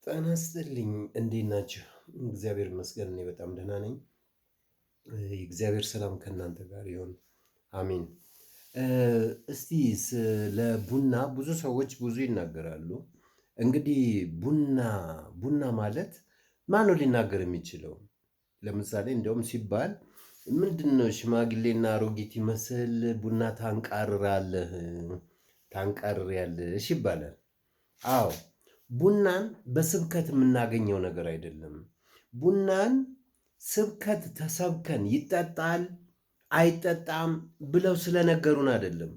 ጤና ይስጥልኝ እንዴት ናችሁ? እግዚአብሔር ይመስገን እኔ በጣም ደህና ነኝ። የእግዚአብሔር ሰላም ከእናንተ ጋር ይሁን። አሜን። እስቲ ስለ ቡና ብዙ ሰዎች ብዙ ይናገራሉ። እንግዲህ ቡና ማለት ማነው ሊናገር የሚችለው? ለምሳሌ እንደውም ሲባል ምንድነው ሽማግሌና አሮጊት ይመስል ቡና ታንቃርሪያለሽ ይባላል። አዎ ቡናን በስብከት የምናገኘው ነገር አይደለም። ቡናን ስብከት ተሰብከን ይጠጣል አይጠጣም ብለው ስለነገሩን አይደለም።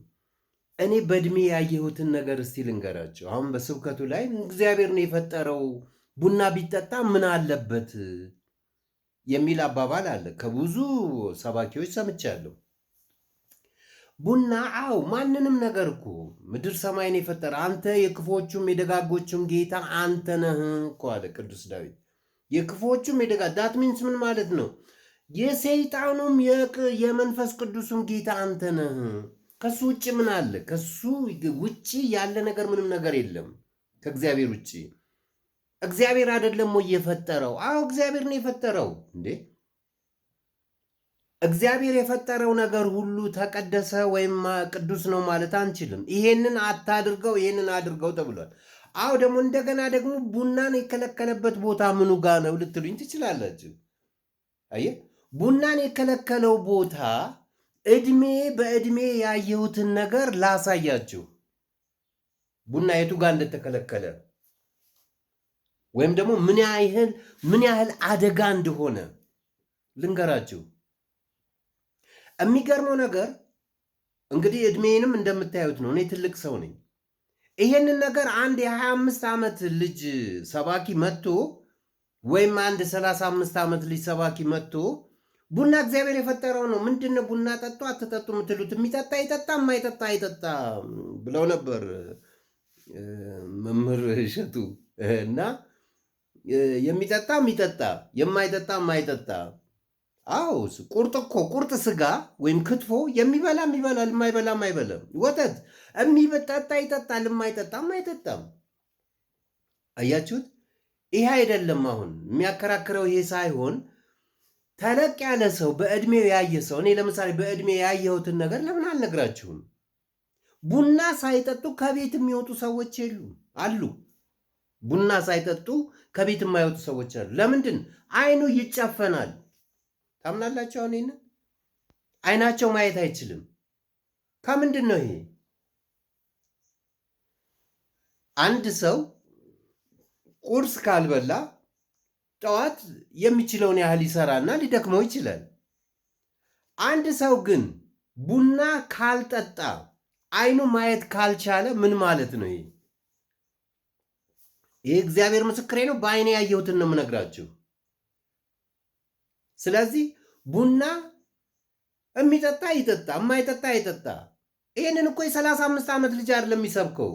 እኔ በእድሜ ያየሁትን ነገር እስቲ ልንገራቸው። አሁን በስብከቱ ላይ እግዚአብሔር ነው የፈጠረው፣ ቡና ቢጠጣ ምን አለበት የሚል አባባል አለ። ከብዙ ሰባኪዎች ሰምቻለሁ። ቡና አው ማንንም ነገር እኮ ምድር ሰማይን የፈጠረ አንተ የክፎቹም የደጋጎቹም ጌታ አንተ ነህ እኮ አለ ቅዱስ ዳዊት። የክፎቹም ዳት ሚንስ ምን ማለት ነው? የሰይጣኑም የመንፈስ ቅዱስም ጌታ አንተ ነህ። ከሱ ውጭ ምን አለ? ከሱ ውጭ ያለ ነገር ምንም ነገር የለም ከእግዚአብሔር ውጭ። እግዚአብሔር አይደለም ወይ የፈጠረው? አዎ እግዚአብሔር ነው የፈጠረው እንዴ። እግዚአብሔር የፈጠረው ነገር ሁሉ ተቀደሰ ወይም ቅዱስ ነው ማለት አንችልም። ይሄንን አታድርገው ይሄንን አድርገው ተብሏል። አዎ ደግሞ እንደገና ደግሞ ቡናን የከለከለበት ቦታ ምኑ ጋ ነው ልትሉኝ ትችላላችሁ። አየህ ቡናን የከለከለው ቦታ በእድሜ ያየሁትን ነገር ላሳያችሁ። ቡና የቱ ጋር እንደተከለከለ ወይም ደግሞ ምን ያህል አደጋ እንደሆነ ልንገራችሁ። የሚገርመው ነገር እንግዲህ እድሜንም እንደምታዩት ነው። እኔ ትልቅ ሰው ነኝ። ይሄንን ነገር አንድ የ25 ዓመት ልጅ ሰባኪ መጥቶ ወይም አንድ 35 ዓመት ልጅ ሰባኪ መጥቶ ቡና እግዚአብሔር የፈጠረው ነው፣ ምንድነው ቡና ጠጡ አትጠጡ የምትሉት? የሚጠጣ ይጠጣ፣ የማይጠጣ አይጠጣ ብለው ነበር መምህር እሸቱ። እና የሚጠጣ የሚጠጣ፣ የማይጠጣ የማይጠጣ። አዎ ቁርጥ ስጋ ወይም ክትፎ የሚበላም ይበላል፣ የማይበላም አይበላም። ወተት የሚጠጣ ይጠጣል፣ የማይጠጣም አይጠጣም። አያችሁት? ይሄ አይደለም አሁን የሚያከራክረው ይሄ ሳይሆን ተለቅ ያለ ሰው በእድሜው ያየ ሰው፣ እኔ ለምሳሌ በእድሜ ያየሁትን ነገር ለምን አልነግራችሁም? ቡና ሳይጠጡ ከቤት የሚወጡ ሰዎች አሉ። ቡና ሳይጠጡ ከቤት የማይወጡ ሰዎች አሉ። ለምንድን? አይኑ ይጨፈናል። ታምናላችሁ? አሁን ይህንን አይናቸው ማየት አይችልም። ከምንድን ነው ይሄ? አንድ ሰው ቁርስ ካልበላ ጠዋት የሚችለውን ያህል ይሰራና ሊደክመው ይችላል። አንድ ሰው ግን ቡና ካልጠጣ አይኑ ማየት ካልቻለ ምን ማለት ነው ይሄ? ይሄ እግዚአብሔር ምስክሬ ነው። በአይኔ ያየሁትን ነው የምነግራችሁ። ስለዚህ ቡና የሚጠጣ ይጠጣ፣ የማይጠጣ አይጠጣ። ይህንን እኮ የ35 ዓመት ልጅ አይደለም የሚሰብከው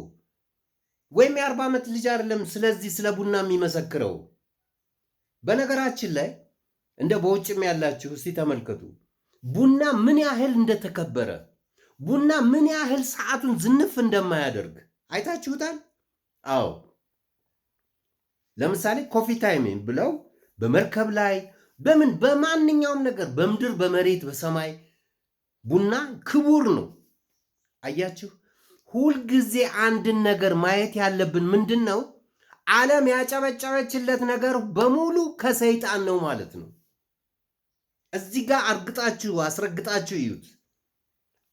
ወይም የ40 ዓመት ልጅ አይደለም ስለዚህ ስለ ቡና የሚመሰክረው። በነገራችን ላይ እንደ በውጭም ያላችሁ እስቲ ተመልከቱ ቡና ምን ያህል እንደተከበረ፣ ቡና ምን ያህል ሰዓቱን ዝንፍ እንደማያደርግ አይታችሁታል? አዎ ለምሳሌ ኮፊ ታይም ብለው በመርከብ ላይ በማንኛውም ነገር በምድር በመሬት በሰማይ ቡና ክቡር ነው። አያችሁ፣ ሁልጊዜ አንድን ነገር ማየት ያለብን ምንድን ነው? ዓለም ያጨበጨበችለት ነገር በሙሉ ከሰይጣን ነው ማለት ነው። እዚህ ጋር አስረግጣችሁ እዩት።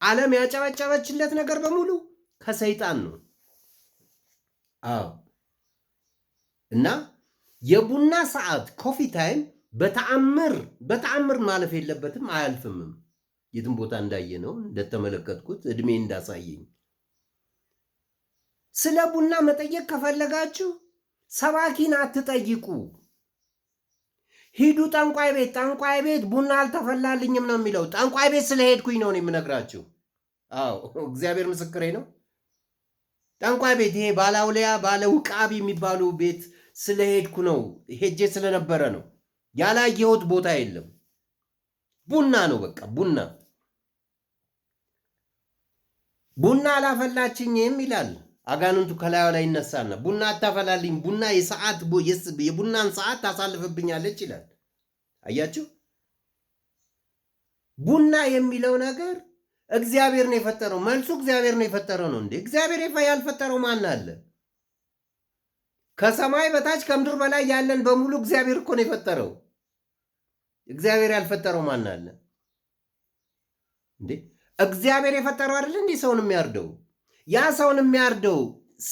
ዓለም ያጨበጨበችለት ነገር በሙሉ ከሰይጣን ነው። አዎ እና የቡና ሰዓት ኮፊ ታይም በተአምር ማለፍ የለበትም፣ አያልፍምም። የትም ቦታ እንዳየ ነው እንደተመለከትኩት እድሜ እንዳሳየኝ። ስለ ቡና መጠየቅ ከፈለጋችሁ ሰባኪን አትጠይቁ። ሂዱ ጠንቋይ ቤት። ጠንቋይ ቤት ቡና አልተፈላልኝም ነው የሚለው። ጠንቋይ ቤት ስለሄድኩኝ ነው የምነግራችሁ። አዎ እግዚአብሔር ምስክሬ ነው። ጠንቋይ ቤት ይሄ ባለአውሊያ ባለውቃቢ የሚባሉ ቤት ስለሄድኩ ነው፣ ሄጄ ስለነበረ ነው። ያላየሁት ቦታ የለም። ቡና ነው በቃ ቡና አላፈላችኝም ይላል አጋንንቱ ከላዩ ላይ ይነሳና ቡና አታፈላልኝ፣ ቡና የቡናን ሰዓት ታሳልፍብኛለች ይላል። አያችሁ፣ ቡና የሚለው ነገር እግዚአብሔር ነው የፈጠረው። መልሱ እግዚአብሔር ነው የፈጠረው ነው እንዴ? እግዚአብሔር ያልፈጠረው ማን አለ? ከሰማይ በታች ከምድር በላይ ያለን በሙሉ እግዚአብሔር እኮ ነው የፈጠረው። እግዚአብሔር ያልፈጠረው ማን አለ እንዴ? እግዚአብሔር የፈጠረው አይደል እንዴ ሰውን የሚያርደው? ያ ሰውን የሚያርደው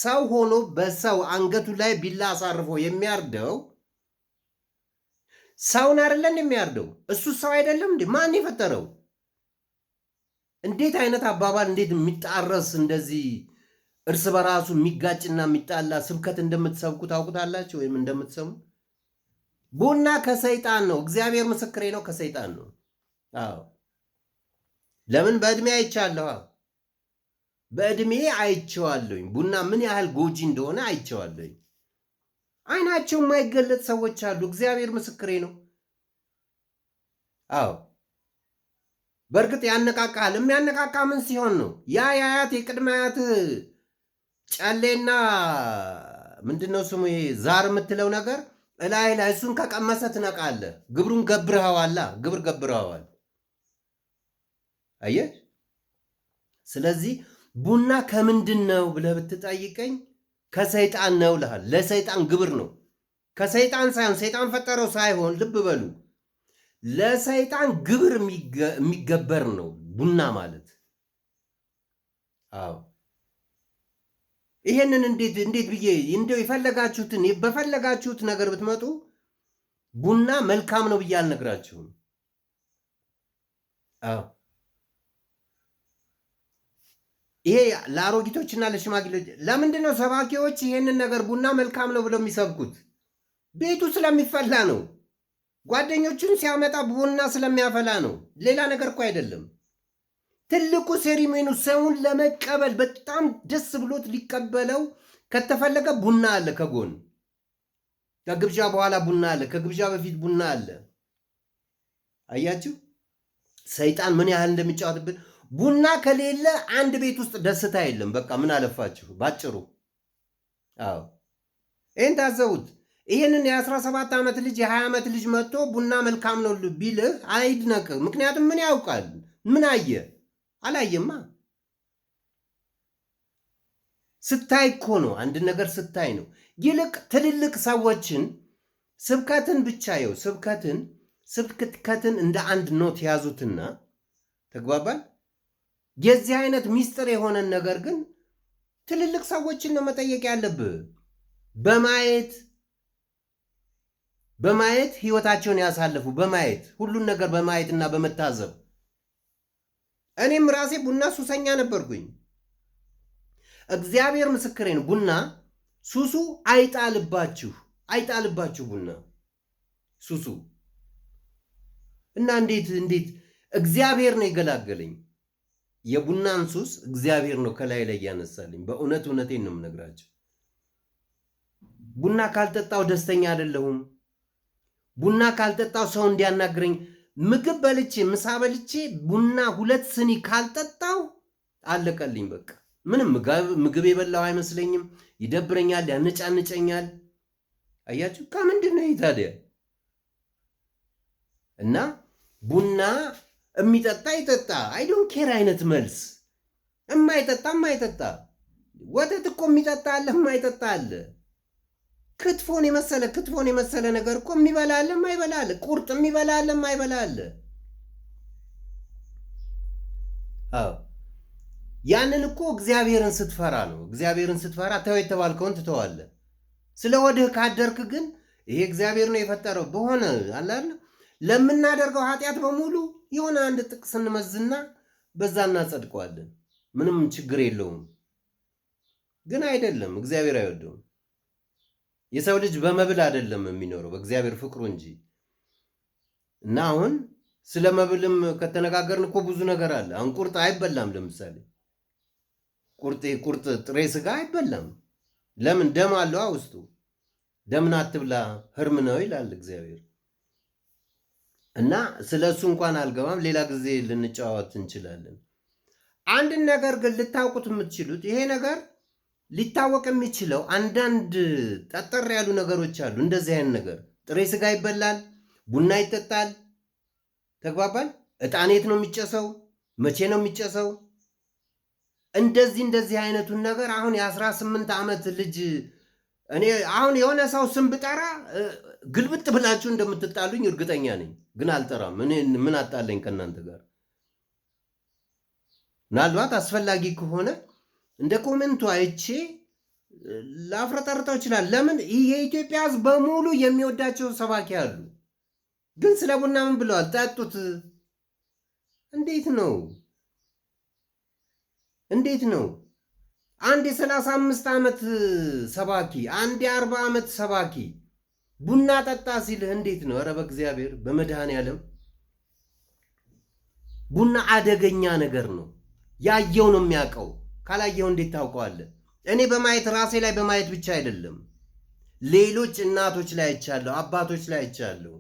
ሰው ሆኖ በሰው አንገቱ ላይ ቢላ አሳርፎ የሚያርደው ሰውን አይደለም የሚያርደው? እሱ ሰው አይደለም እንዴ? ማን የፈጠረው? እንዴት አይነት አባባል! እንዴት የሚጣረስ እንደዚህ እርስ በራሱ የሚጋጭና የሚጣላ ስብከት እንደምትሰብኩ ታውቁታላችሁ ወይም እንደምትሰሙ። ቡና ከሰይጣን ነው። እግዚአብሔር ምስክሬ ነው፣ ከሰይጣን ነው። አዎ ለምን? በዕድሜ አይቻለሁ። በዕድሜ አይቼዋለሁኝ። ቡና ምን ያህል ጎጂ እንደሆነ አይቼዋለሁኝ። አይናቸው የማይገለጥ ሰዎች አሉ። እግዚአብሔር ምስክሬ ነው። አዎ በእርግጥ ያነቃቃል። የሚያነቃቃ ምን ሲሆን ነው? ያ የአያት የቅድመ አያትህ ጨሌና ምንድነው ስሙ ይሄ ዛር የምትለው ነገር እላይ ላይ እሱን ከቀመሰ ትነቃለህ። ግብሩን ገብረኸዋላ፣ ግብር ገብረኸዋል። አየህ። ስለዚህ ቡና ከምንድን ነው ብለህ ብትጠይቀኝ ከሰይጣን ነው ልሃል። ለሰይጣን ግብር ነው። ከሰይጣን ሳይሆን ሰይጣን ፈጠረው ሳይሆን፣ ልብ በሉ፣ ለሰይጣን ግብር የሚገበር ነው ቡና ማለት። አዎ ይሄንን እንዴት ብዬ እንደው የፈለጋችሁትን በፈለጋችሁት ነገር ብትመጡ ቡና መልካም ነው ብዬ አልነግራችሁም። አዎ ይሄ ለአሮጊቶችና ለሽማግሌዎች። ለምንድን ነው ሰባኪዎች ይሄንን ነገር ቡና መልካም ነው ብለው የሚሰብኩት? ቤቱ ስለሚፈላ ነው። ጓደኞቹን ሲያመጣ ቡና ስለሚያፈላ ነው። ሌላ ነገር እኮ አይደለም። ትልቁ ሴሪሞኒ ሰውን ለመቀበል በጣም ደስ ብሎት ሊቀበለው ከተፈለገ ቡና አለ ከጎን። ከግብዣ በኋላ ቡና አለ፣ ከግብዣ በፊት ቡና አለ። አያችሁ ሰይጣን ምን ያህል እንደሚጫወትብን። ቡና ከሌለ አንድ ቤት ውስጥ ደስታ የለም። በቃ ምን አለፋችሁ ባጭሩ። አዎ ይህን ታዘቡት። ይህንን የ17 ዓመት ልጅ የ20 ዓመት ልጅ መጥቶ ቡና መልካም ነው ቢልህ አይድነቅ። ምክንያቱም ምን ያውቃል? ምን አየ? አላየማ። ስታይ እኮ ነው፣ አንድ ነገር ስታይ ነው። ይልቅ ትልልቅ ሰዎችን ስብከትን ብቻ ይው ስብከትን እንደ አንድ ኖት ያዙትና ተግባባል። የዚህ አይነት ሚስጥር የሆነን ነገር ግን ትልልቅ ሰዎችን ነው መጠየቅ ያለብህ። በማየት ህይወታቸውን ያሳለፉ፣ በማየት ሁሉን ነገር በማየት እና በመታዘብ። እኔም ራሴ ቡና ሱሰኛ ነበርኩኝ። እግዚአብሔር ምስክሬ ነው። ቡና ሱሱ አይጣልባችሁ ቡና ሱሱ እና እንዴት እግዚአብሔር ነው የገላገለኝ። የቡናን ሱስ እግዚአብሔር ነው ከላይ ላይ ያነሳልኝ። እውነቴን ነው የምነግራቸው። ቡና ካልጠጣው ደስተኛ አይደለሁም። ቡና ካልጠጣው ሰው እንዲያናግረኝ፣ ምግብ በልቼ ምሳ በልቼ ቡና 2 ስኒ ካልጠጣው አለቀልኝ። በቃ ምንም ምግብ የበላው አይመስለኝም። ይደብረኛል፣ ያነጫንጨኛል። አያችሁ ከምንድን ነው ታዲያ? እና ቡና የሚጠጣ ይጠጣ፣ አይ ዶንት ኬር አይነት መልስ። የማይጠጣ ወተት እኮ የሚጠጣ አለ፣ የማይጠጣ አለ። ክትፎን የመሰለ ነገር እኮ የሚበላ አለ፣ የማይበላ አለ። ቁርጥ የሚበላ አለ፣ የማይበላ አለ። አዎ ያንን እኮ እግዚአብሔርን ስትፈራ ነው። እግዚአብሔርን ስትፈራ ተው የተባልከውን ትተዋለህ። ስለ ወድህ ካደርክ ግን ይሄ እግዚአብሔር ነው የፈጠረው በሆነ አላለ ለምናደርገው ኃጢአት በሙሉ የሆነ አንድ ጥቅስ እንመዝና በዛ እናጸድቀዋለን። ምንም ችግር የለውም። ግን አይደለም፣ እግዚአብሔር አይወደውም። የሰው ልጅ በመብል አይደለም የሚኖረው በእግዚአብሔር ፍቅሩ እንጂ። እና አሁን ስለ መብልም ከተነጋገርን እኮ ብዙ ነገር አለ። አሁን ቁርጥ አይበላም። ለምሳሌ ቁርጥ ጥሬ ስጋ አይበላም። ለምን? ደም አለው ውስጡ። ደምን አትብላ ህርም ነው ይላል እግዚአብሔር። እና ስለ እሱ እንኳን አልገባም። ሌላ ጊዜ ልንጨዋወት እንችላለን። አንድን ነገር ግን ልታውቁት የምትችሉት ይሄ ነገር ሊታወቅ የሚችለው አንዳንድ ጠጠር ያሉ ነገሮች አሉ። እንደዚህ አይነት ነገር ጥሬ ስጋ ይበላል፣ ቡና ይጠጣል። ተግባባል። ዕጣን የት ነው የሚጨሰው? መቼ ነው የሚጨሰው? እንደዚህ አይነቱን ነገር አሁን የ18 ዓመት ልጅ እኔ አሁን የሆነ ሰው ስም ብጠራ ግልብጥ ብላችሁ እንደምትጣሉኝ እርግጠኛ ነኝ። ግን አልጠራም። ምን አጣለኝ ከእናንተ ጋር? ምናልባት አስፈላጊ ከሆነ እንደ ኮሜንቱ አይቼ ላፍረጠርጠው ይችላል። ለምን የኢትዮጵያ ሕዝብ በሙሉ የሚወዳቸው ሰባኪ አሉ። ግን ስለ ቡና ምን ብለዋል? ጠጡት። እንዴት ነው? አንድ የ35 ዓመት ሰባኪ፣ አንድ የ40 ዓመት ሰባኪ ቡና ጠጣ ሲልህ እንዴት ነው? ኧረ በእግዚአብሔር በመድኃኔዓለም ቡና አደገኛ ነገር ነው። ያየው ነው የሚያውቀው። ካላየው እንዴት ታውቀዋለህ? እኔ በማየት ራሴ ላይ በማየት ብቻ አይደለም፣ ሌሎች እናቶች ላይ አይቻለሁ፣ አባቶች ላይ አይቻለሁ።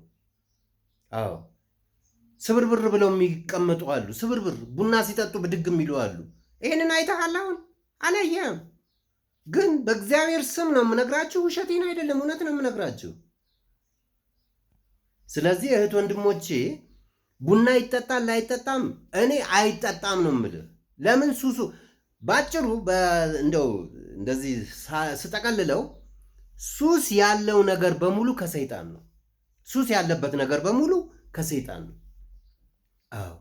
አዎ ስብርብር ብለው የሚቀመጡ አሉ። ስብርብር ቡና ሲጠጡ ብድግ የሚሉ አሉ። ይህንን አይተሃል? አሁን አላየህም? ግን በእግዚአብሔር ስም ነው የምነግራችሁ፣ ውሸቴን አይደለም፣ እውነት ነው የምነግራችሁ። ስለዚህ እህት ወንድሞቼ ቡና ይጠጣል አይጠጣም? እኔ አይጠጣም ነው የምልህ። ለምን ሱሱ ባጭሩ እንደው እንደዚህ ስጠቀልለው ሱስ ያለው ነገር በሙሉ ከሰይጣን ነው። ሱስ ያለበት ነገር በሙሉ ከሰይጣን ነው። አዎ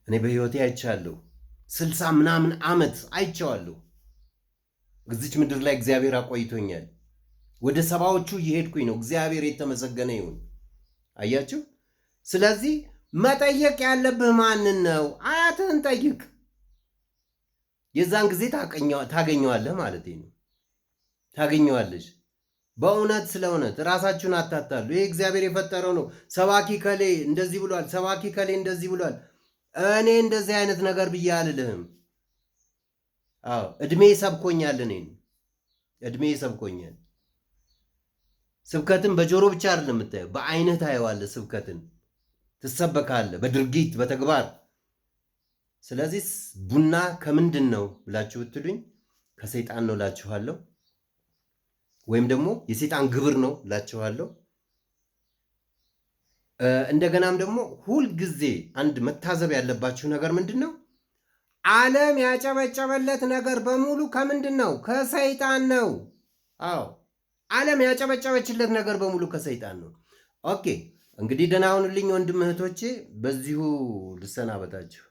እኔ በህይወቴ አይቻለሁ። 60 ምናምን ዓመት አይቼዋለሁ። እዚች ምድር ላይ እግዚአብሔር አቆይቶኛል። ወደ 70ዎቹ እየሄድኩኝ ነው። እግዚአብሔር የተመሰገነ ይሁን። አያችሁ። ስለዚህ መጠየቅ ያለብህ ማንን ነው? አያትህን ጠይቅ። የዛን ጊዜ ታገኘዋለህ ማለት ነው። ታገኘዋለሽ። በእውነት ስለ እውነት ራሳችሁን አታታሉ። ይህ እግዚአብሔር የፈጠረው ነው። ሰባኪ ከሌ እንደዚህ ብሏል፣ ሰባኪ ከሌ እንደዚህ ብሏል። እኔ እንደዚህ አይነት ነገር ብዬ አልልህም። አዎ እድሜ ሰብኮኛል። እድሜ ሰብኮኛል። ስብከትን በጆሮ ብቻ አይደለም የምታየው፣ በአይነት ታየዋለህ። ስብከትን ትሰበካለህ፣ በድርጊት በተግባር። ስለዚህ ቡና ከምንድን ነው ብላችሁ ብትሉኝ ከሰይጣን ነው እላችኋለሁ። ወይም ደግሞ የሰይጣን ግብር ነው እላችኋለሁ። እንደገናም ደግሞ ሁልጊዜ አንድ መታዘብ ያለባችሁ ነገር ምንድን ነው? ዓለም ያጨበጨበለት ነገር በሙሉ ከምንድን ነው? ከሰይጣን ነው። አዎ ዓለም ያጨበጨበችለት ነገር በሙሉ ከሰይጣን ነው። ኦኬ እንግዲህ ደህና ሁኑልኝ ወንድም እህቶቼ፣ በዚሁ ልሰናበታችሁ።